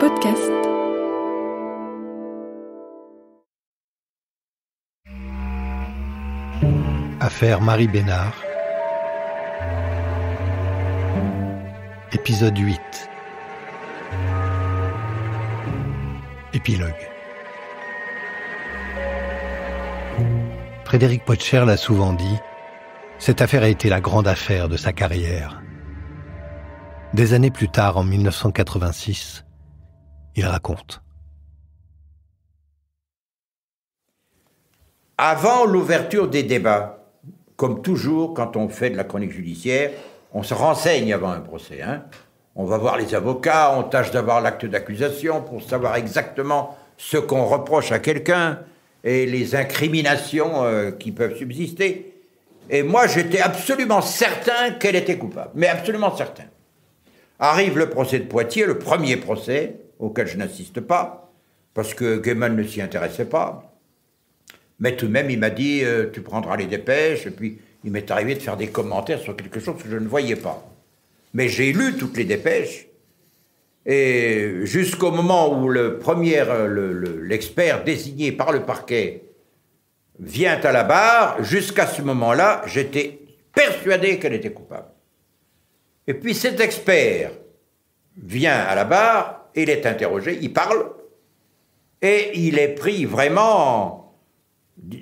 Podcast. Affaire Marie Bénard. Épisode 8. Épilogue. Frédéric Potcher l'a souvent dit, cette affaire a été la grande affaire de sa carrière. Des années plus tard, en 1986, il raconte. Avant l'ouverture des débats, comme toujours quand on fait de la chronique judiciaire, on se renseigne avant un procès. On va voir les avocats, on tâche d'avoir l'acte d'accusation pour savoir exactement ce qu'on reproche à quelqu'un et les incriminations qui peuvent subsister. Et moi, j'étais absolument certain qu'elle était coupable, mais absolument certain. Arrive le procès de Poitiers, le premier procès, auquel je n'assiste pas, parce que Guéman ne s'y intéressait pas. Mais tout de même, il m'a dit « tu prendras les dépêches », et puis il m'est arrivé de faire des commentaires sur quelque chose que je ne voyais pas. Mais j'ai lu toutes les dépêches, et jusqu'au moment où l'expert désigné par le parquet vient à la barre, jusqu'à ce moment-là, j'étais persuadé qu'elle était coupable. Et puis cet expert vient à la barre, il est interrogé, il parle, et il est pris vraiment,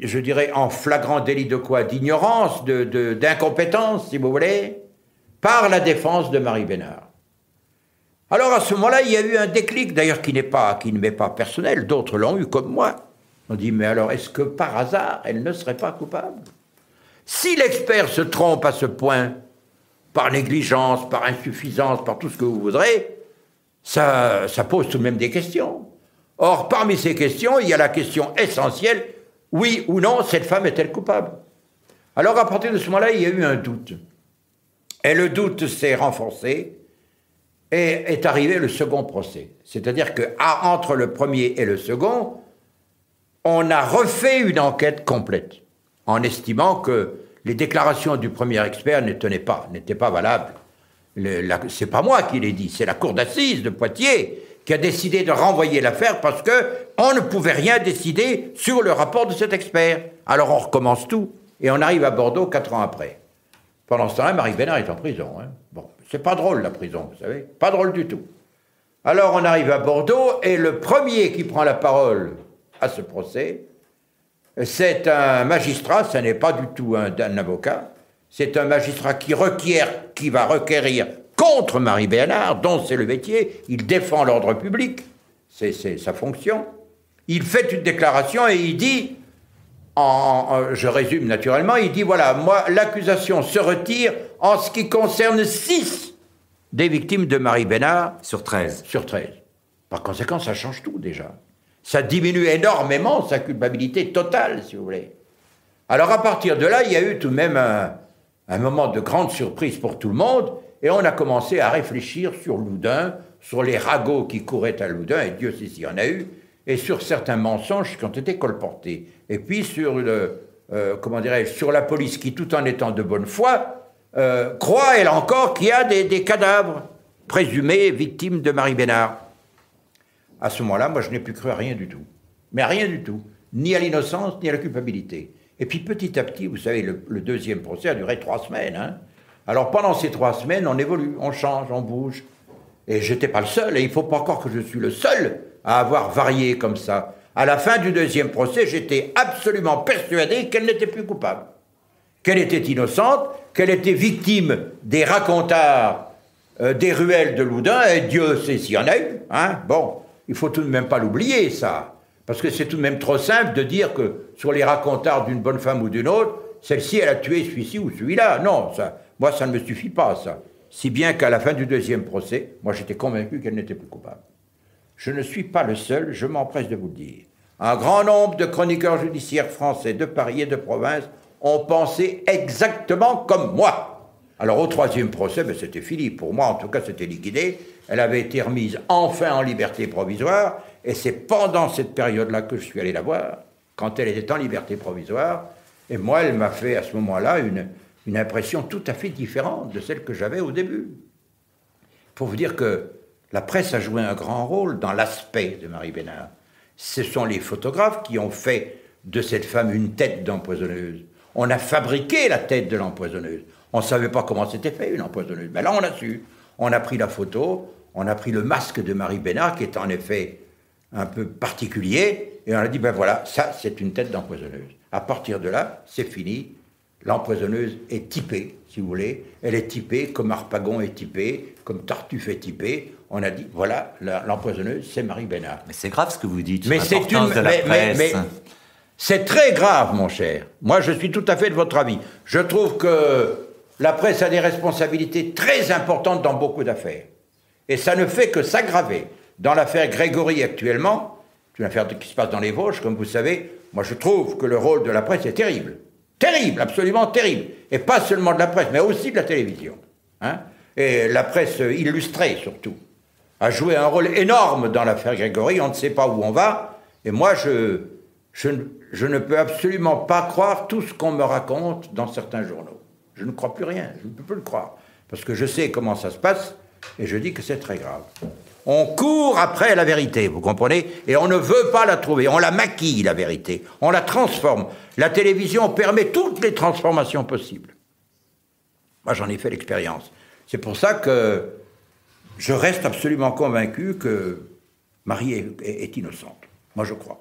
je dirais, en flagrant délit de quoi? D'ignorance, d'incompétence, si vous voulez, par la défense de Marie Bénard. Alors à ce moment-là, il y a eu un déclic, d'ailleurs qui ne m'est pas personnel, d'autres l'ont eu comme moi. On dit, mais alors, est-ce que par hasard, elle ne serait pas coupable? Si l'expert se trompe à ce point, par négligence, par insuffisance, par tout ce que vous voudrez, ça pose tout de même des questions. Or, parmi ces questions, il y a la question essentielle, oui ou non, cette femme est-elle coupable? Alors, à partir de ce moment-là, il y a eu un doute. Et le doute s'est renforcé, et est arrivé le second procès. C'est-à-dire qu'entre le premier et le second, on a refait une enquête complète, en estimant que les déclarations du premier expert n'étaient pas valables. C'est pas moi qui l'ai dit, c'est la cour d'assises de Poitiers qui a décidé de renvoyer l'affaire parce qu'on ne pouvait rien décider sur le rapport de cet expert. Alors on recommence tout, et on arrive à Bordeaux 4 ans après. Pendant ce temps-là, Marie Bénard est en prison. Bon, c'est pas drôle la prison, vous savez, pas drôle du tout. Alors on arrive à Bordeaux, et le premier qui prend la parole à ce procès, c'est un magistrat, ce n'est pas du tout un avocat, c'est un magistrat qui va requérir contre Marie Bénard, dont c'est le métier, il défend l'ordre public, c'est sa fonction. Il fait une déclaration et il dit, je résume naturellement, il dit voilà, moi l'accusation se retire en ce qui concerne 6 des victimes de Marie Bénard. Sur 13. Sur 13. Par conséquent, ça change tout déjà. Ça diminue énormément sa culpabilité totale, si vous voulez. Alors à partir de là, il y a eu tout de même un moment de grande surprise pour tout le monde, et on a commencé à réfléchir sur Loudun, sur les ragots qui couraient à Loudun, et Dieu sait s'il y en a eu, et sur certains mensonges qui ont été colportés. Et puis sur sur la police qui, tout en étant de bonne foi, croit, elle encore, qu'il y a des cadavres présumés victimes de Marie Bénard. À ce moment-là, moi, je n'ai plus cru à rien du tout. Mais à rien du tout. Ni à l'innocence, ni à la culpabilité. Et puis, petit à petit, vous savez, le deuxième procès a duré 3 semaines. Alors, pendant ces 3 semaines, on évolue, on change, on bouge. Et je n'étais pas le seul. Et il ne faut pas encore que je suis le seul à avoir varié comme ça. À la fin du deuxième procès, j'étais absolument persuadé qu'elle n'était plus coupable. Qu'elle était innocente, qu'elle était victime des racontars des ruelles de Loudun. Et Dieu sait s'il y en a eu. Bon. Il ne faut tout de même pas l'oublier, ça. Parce que c'est tout de même trop simple de dire que sur les racontars d'une bonne femme ou d'une autre, celle-ci, elle a tué celui-ci ou celui-là. Non, moi, ça ne me suffit pas, ça. Si bien qu'à la fin du deuxième procès, moi, j'étais convaincu qu'elle n'était plus coupable. Je ne suis pas le seul, je m'empresse de vous le dire. Un grand nombre de chroniqueurs judiciaires français de Paris et de province ont pensé exactement comme moi. Alors, au troisième procès, c'était fini. Pour moi, en tout cas, c'était liquidé. Elle avait été remise enfin en liberté provisoire, et c'est pendant cette période-là que je suis allé la voir, quand elle était en liberté provisoire, et moi, elle m'a fait à ce moment-là une impression tout à fait différente de celle que j'avais au début. Il faut vous dire que La presse a joué un grand rôle dans l'aspect de Marie Bénard. Ce sont les photographes qui ont fait de cette femme une tête d'empoisonneuse. On a fabriqué la tête de l'empoisonneuse. On ne savait pas comment c'était fait, une empoisonneuse. Mais là, on a su. On a pris la photo, on a pris le masque de Marie Bénard, qui est en effet un peu particulier, et on a dit, ben voilà, ça, c'est une tête d'empoisonneuse. À partir de là, c'est fini. L'empoisonneuse est typée, si vous voulez. Elle est typée comme Harpagon est typé, comme Tartuffe est typé. On a dit, voilà, l'empoisonneuse, c'est Marie Bénard. Mais c'est grave ce que vous dites sur mais l'importance de la presse. Mais c'est très grave, mon cher. Moi, je suis tout à fait de votre avis. Je trouve que la presse a des responsabilités très importantes dans beaucoup d'affaires. Et ça ne fait que s'aggraver. Dans l'affaire Grégory actuellement, c'est une affaire qui se passe dans les Vosges, comme vous savez, moi je trouve que le rôle de la presse est terrible. Terrible, absolument terrible. Et pas seulement de la presse, mais aussi de la télévision. Hein? Et la presse illustrée, surtout, a joué un rôle énorme dans l'affaire Grégory. On ne sait pas où on va. Et moi, je ne peux absolument pas croire tout ce qu'on me raconte dans certains journaux. Je ne crois plus rien, je ne peux plus le croire. Parce que je sais comment ça se passe, et je dis que c'est très grave. On court après la vérité, vous comprenez? Et on ne veut pas la trouver, on la maquille, la vérité. On la transforme. La télévision permet toutes les transformations possibles. Moi, j'en ai fait l'expérience. C'est pour ça que je reste absolument convaincu que Marie est innocente. Moi, je crois.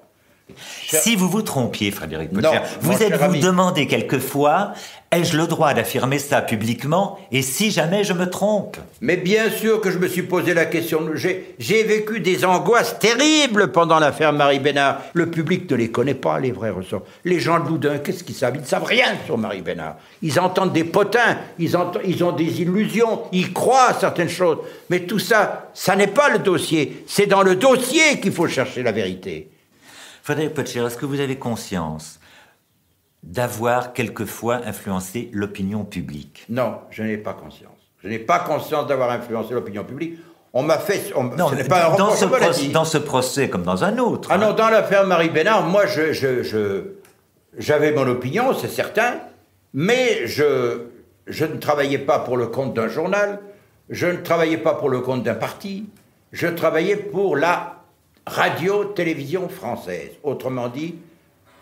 Si vous vous trompiez, Frédéric Pottier, vous êtes-vous demandé quelquefois, ai-je le droit d'affirmer ça publiquement, et si jamais je me trompe? Mais bien sûr que je me suis posé la question. J'ai vécu des angoisses terribles pendant l'affaire Marie Bénard. Le public ne les connaît pas, les vrais ressorts. Les gens de Loudun, qu'est-ce qu'ils savent? Ils ne savent rien sur Marie Bénard. Ils entendent des potins, ils ont des illusions, ils croient à certaines choses. Mais tout ça, ça n'est pas le dossier. C'est dans le dossier qu'il faut chercher la vérité. Frédéric Pottier, est-ce que vous avez conscience d'avoir quelquefois influencé l'opinion publique? Non, je n'ai pas conscience. Je n'ai pas conscience d'avoir influencé l'opinion publique. On m'a fait... Non, ce n'est pas un reproche, dans ce procès comme dans un autre. Ah non, dans l'affaire Marie Bénard, moi, j'avais mon opinion, c'est certain, mais je ne travaillais pas pour le compte d'un journal, je ne travaillais pas pour le compte d'un parti, je travaillais pour la radio-télévision française. Autrement dit,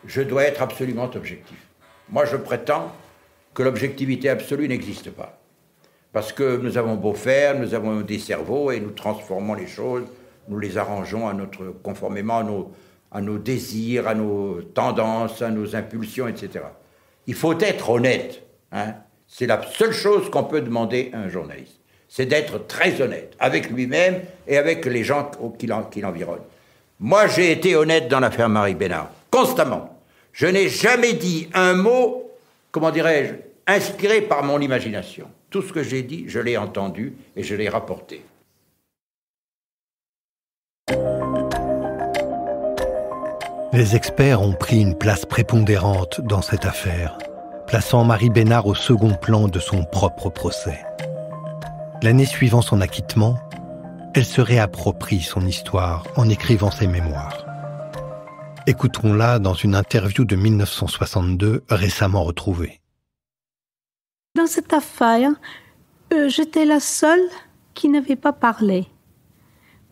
je dois être absolument objectif. Moi, je prétends que l'objectivité absolue n'existe pas. Parce que nous avons beau faire, nous avons des cerveaux et nous transformons les choses, nous les arrangeons conformément à nos désirs, à nos tendances, à nos impulsions, etc. Il faut être honnête. Hein. C'est la seule chose qu'on peut demander à un journaliste. C'est d'être très honnête avec lui-même et avec les gens qui l'environnent. Moi, j'ai été honnête dans l'affaire Marie Bénard, constamment. Je n'ai jamais dit un mot, comment dirais-je, inspiré par mon imagination. Tout ce que j'ai dit, je l'ai entendu et je l'ai rapporté. Les experts ont pris une place prépondérante dans cette affaire, plaçant Marie Bénard au second plan de son propre procès. L'année suivant son acquittement, elle se réapproprie son histoire en écrivant ses mémoires. Écoutons-la dans une interview de 1962 récemment retrouvée. Dans cette affaire, j'étais la seule qui n'avait pas parlé.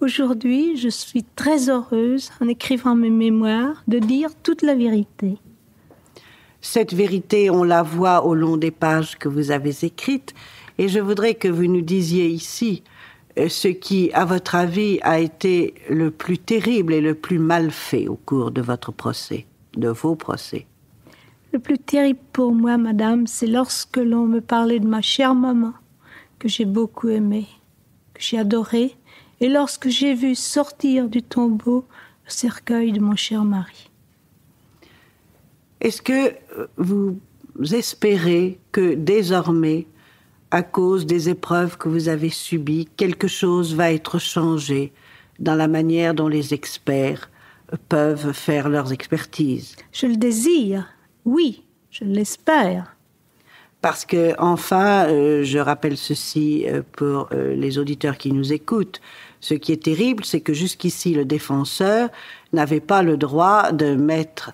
Aujourd'hui, je suis très heureuse, en écrivant mes mémoires, de dire toute la vérité. Cette vérité, on la voit au long des pages que vous avez écrites, et je voudrais que vous nous disiez ici ce qui, à votre avis, a été le plus terrible et le plus mal fait au cours de votre procès, de vos procès. Le plus terrible pour moi, madame, c'est lorsque l'on me parlait de ma chère maman, que j'ai beaucoup aimée, que j'ai adorée, et lorsque j'ai vu sortir du tombeau le cercueil de mon cher mari. Est-ce que vous espérez que désormais, à cause des épreuves que vous avez subies, quelque chose va être changé dans la manière dont les experts peuvent faire leurs expertises? Je le désire, oui, je l'espère. Parce que, enfin, je rappelle ceci pour les auditeurs qui nous écoutent, ce qui est terrible, c'est que jusqu'ici, le défenseur n'avait pas le droit de mettre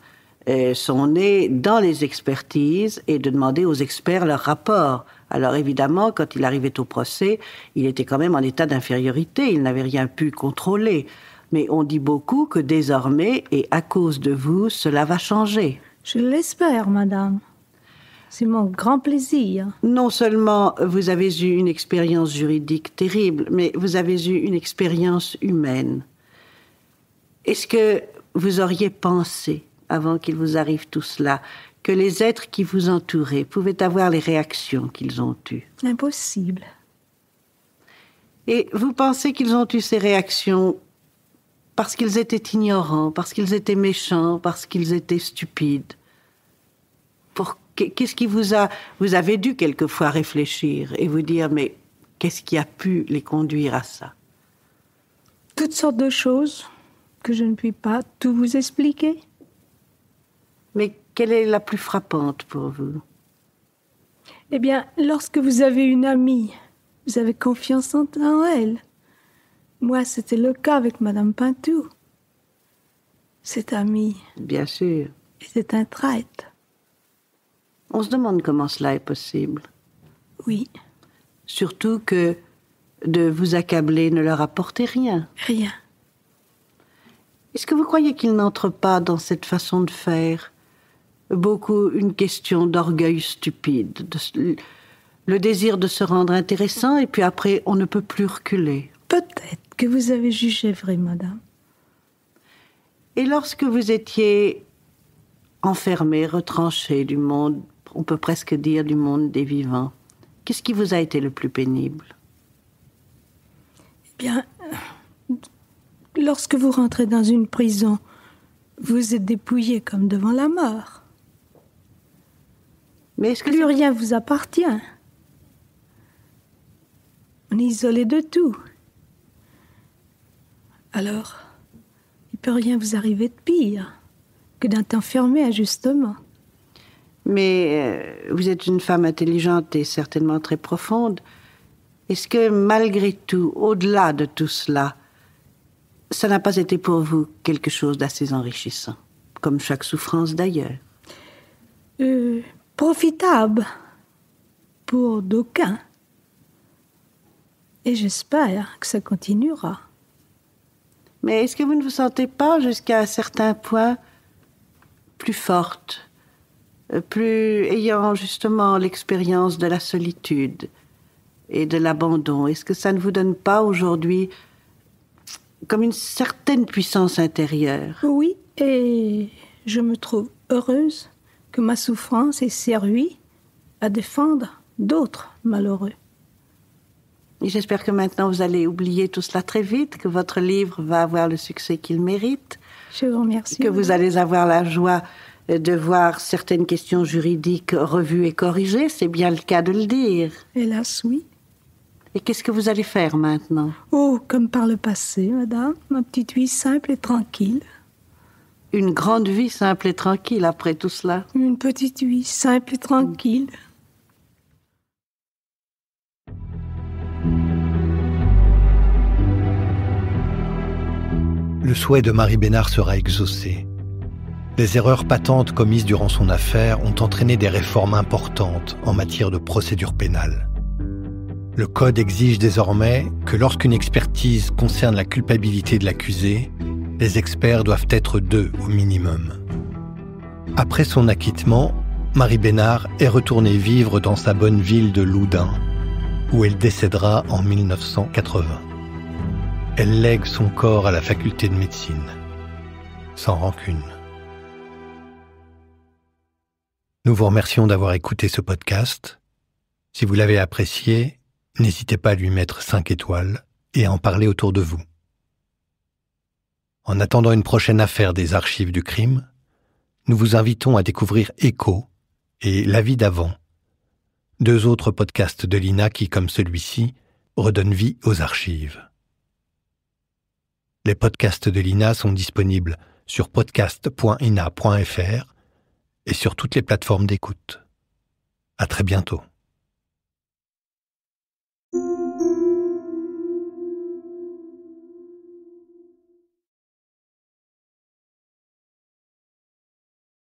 son nez dans les expertises et de demander aux experts leur rapport Alors évidemment, quand il arrivait au procès, il était quand même en état d'infériorité, il n'avait rien pu contrôler. Mais on dit beaucoup que désormais, et à cause de vous, cela va changer. Je l'espère, madame. C'est mon grand plaisir. Non seulement vous avez eu une expérience juridique terrible, mais vous avez eu une expérience humaine. Est-ce que vous auriez pensé, avant qu'il vous arrive tout cela, que les êtres qui vous entouraient pouvaient avoir les réactions qu'ils ont eues? Impossible. Et vous pensez qu'ils ont eu ces réactions parce qu'ils étaient ignorants, parce qu'ils étaient méchants, parce qu'ils étaient stupides? Qu'est-ce qui vous avez dû quelquefois réfléchir et vous dire, mais qu'est-ce qui a pu les conduire à ça? Toutes sortes de choses que je ne puis pas tout vous expliquer. Mais quelle est la plus frappante pour vous? Eh bien, lorsque vous avez une amie, vous avez confiance en elle. Moi, c'était le cas avec Madame Pintou. Cette amie... Bien sûr. Était un traître. On se demande comment cela est possible. Oui. Surtout que de vous accabler ne leur apportait rien. Rien. Est-ce que vous croyez qu'ils n'entrent pas dans cette façon de faire? Beaucoup une question d'orgueil stupide, le désir de se rendre intéressant, et puis après, on ne peut plus reculer. Peut-être que vous avez jugé vrai, madame. Et lorsque vous étiez enfermé, retranché du monde, on peut presque dire du monde des vivants, qu'est-ce qui vous a été le plus pénible? Eh bien, lorsque vous rentrez dans une prison, vous êtes dépouillé comme devant la mort. Mais est-ce que plus rien vous appartient? On est isolé de tout. Alors, il ne peut rien vous arriver de pire que d'être enfermé injustement. Mais vous êtes une femme intelligente et certainement très profonde. Est-ce que malgré tout, au-delà de tout cela, ça n'a pas été pour vous quelque chose d'assez enrichissant, comme chaque souffrance d'ailleurs? Profitable pour d'aucuns. Et j'espère que ça continuera. Mais est-ce que vous ne vous sentez pas, jusqu'à un certain point, plus forte, plus ayant justement l'expérience de la solitude et de l'abandon? Est-ce que ça ne vous donne pas aujourd'hui comme une certaine puissance intérieure? Oui, et je me trouve heureuse que ma souffrance ait servi à défendre d'autres malheureux. Et j'espère que maintenant vous allez oublier tout cela très vite, que votre livre va avoir le succès qu'il mérite. Je vous remercie. Que vous allez avoir la joie de voir certaines questions juridiques revues et corrigées, c'est bien le cas de le dire. Hélas, oui. Et qu'est-ce que vous allez faire maintenant? Oh, comme par le passé, madame, ma petite vie simple et tranquille. Une grande vie simple et tranquille après tout cela? Une petite vie simple et tranquille. Le souhait de Marie Bénard sera exaucé. Les erreurs patentes commises durant son affaire ont entraîné des réformes importantes en matière de procédure pénale. Le Code exige désormais que lorsqu'une expertise concerne la culpabilité de l'accusé, les experts doivent être 2 au minimum. Après son acquittement, Marie Bénard est retournée vivre dans sa bonne ville de Loudun, où elle décédera en 1980. Elle lègue son corps à la faculté de médecine, sans rancune. Nous vous remercions d'avoir écouté ce podcast. Si vous l'avez apprécié, n'hésitez pas à lui mettre 5 étoiles et à en parler autour de vous. En attendant une prochaine affaire des archives du crime, nous vous invitons à découvrir Écho et La vie d'avant, 2 autres podcasts de l'INA qui, comme celui-ci, redonnent vie aux archives. Les podcasts de l'INA sont disponibles sur podcast.ina.fr et sur toutes les plateformes d'écoute. À très bientôt.